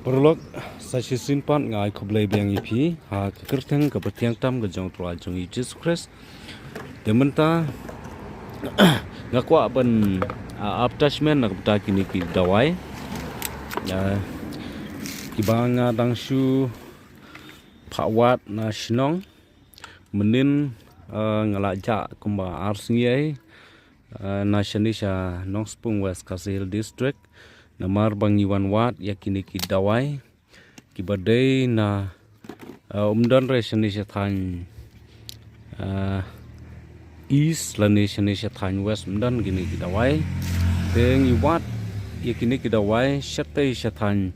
Prolog sa sisin pan ngai khoblai beng ipi ha kerteng ka betiang tam ga jong tua jong Jesus Christ dementa ngakwa ban attachment nak beta kini ki dawai kibanga dangshu phawat na shnong menin ngalaja kumba arsingai na shanisha nong spung west kasil district namar bangiwan wat yakini ki dawai ki badai na umdan resani shathan east lani shani shathan west umdan gini ki dawai teng iwat yakini ki dawai shatai shathan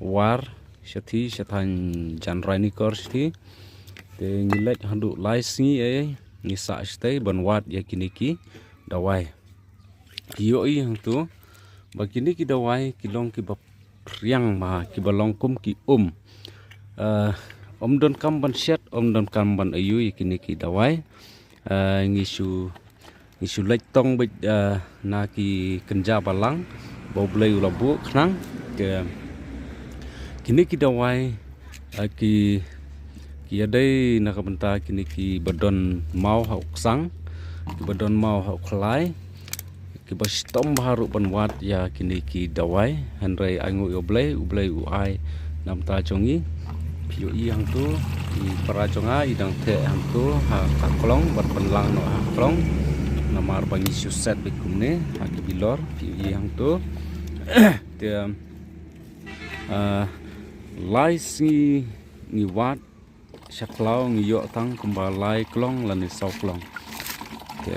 war shathi shathan janrani kor shthi teng ilek handu laisi nisa shtai banwat yakini ki dawai yoi hang tu bagini ki dawai kilong ki bap riang ma ki balong kum ki don kam ban shet don kam ban ayu kini ki dawai ngisu lek tong bit na ki kenja balang bau blai ulabu khnang ke kini ki dawai ki adai na ka benta kini ki badon mau hok sang ki badon mau hok khlai ki bastom baru banwat ya kini ki dawai handrai angu ublai uai nam ta chongi piu i hang tu ki para chonga idang the hang tu ha ka klong bat penlang no ha klong namar bangi suset bikumne ha ki bilor piu i hang tu te lai si ni wat shaklau ngi yo tang kumbalai klong lani sau klong te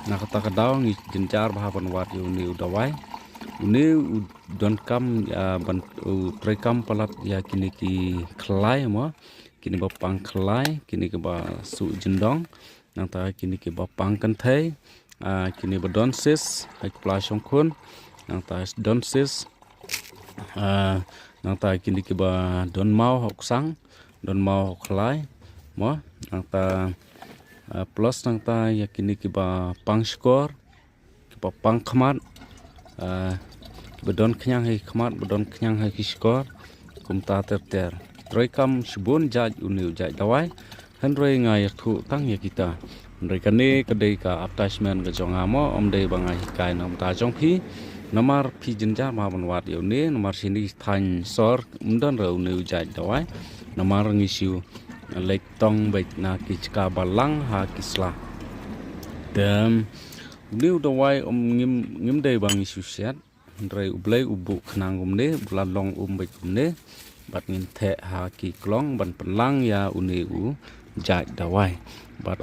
nak kata kadau ngi jencar bahapan wat uni udawai uni don kam ban trekam palat ya kini ki khlai mo kini bapang khlai kini ke ba su jendong nang ta kini ke bapang kan thai kini badon sis hai pla songkhun nang ta don sis nang ta kini ke ba don mau hok sang don mau khlai mo nang ta plus nang ta yakini ki ba pang skor ki ba pang khmat bedon knyang hai khmat bedon knyang hai ki skor kum ta ter troi kam shbun jaj uni jaj dawai handroi ngai thu tang ya kita handroi kane kadai ka attachment ga jonga mo omdei bangai kai nam ta jong phi namar phi jinja ma banwat yone namar sini than sor umdan ro uni jaj dawai namar ngisiu lek tong baik na kichka balang ha kisla dem new dawai ngim dei bang isu set ndrei ublai ubu khnang umne bulalong baik umne bat ngin the ha ki klong ban penlang ya uni jai dawai bat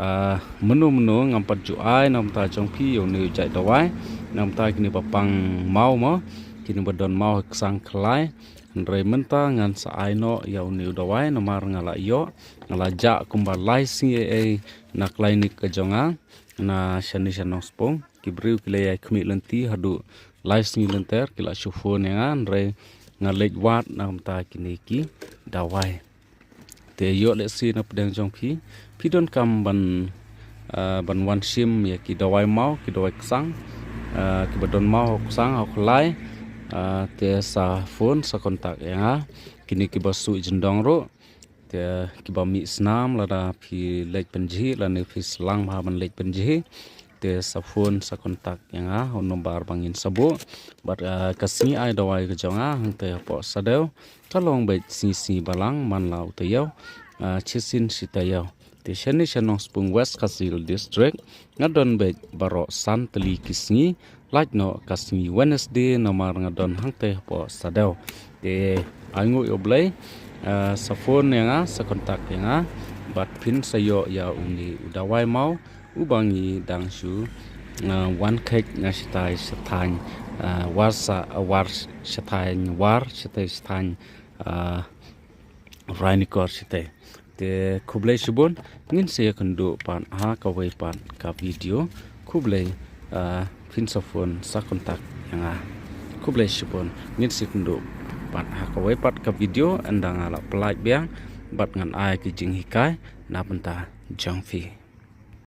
menu ngampat ju ai nam ta jong phi uni jai dawai nam ta kini papang mau mo kini badon mau sang khlai ndrei menta ngan sa aino ya uni dawai namar ngala yo ngala ja kumbalai si na klinik ke jonga na shani shanong spong kibriu kile khmi lenti hadu lais ni lenter kila shufo nenga ndrei ngalek wat nam ta kini ki dawai te yo le si na pedang jong phi don kam ban wan sim ya ki dawai mau ki dawai sang ki badon mau sang hok lai te sa phone sa kontak ya kini ki basu jendong ro te ki ba mi snam lada phi lek penji la ne phi slang ma ban lek penji te sa phone sa kontak ya nombar bangin sabo bar kasni ai dawai ke jonga te po sadeu talong be si balang man lau te yo chisin sitayo te shani shanong spung west kasil district ngadon be baro san teli kisni like no kasmi Wednesday nomar ngadon hangte po sadau te angu oblay sa phone nga sa kontak nga bat pin sayo ya uni udawai mau ubangi dangshu one cake nga sitai sathan war sitai sathan rainikor sitai te kublai shubun ngin se kundu pan ha kawai pan ka video kublai pin sa phone sa kontak yang kublai shubun ngin se kundu pan ha kawai pat ka video andang ala pelai biang bat ngan ai ki jing hikai na benta jangfi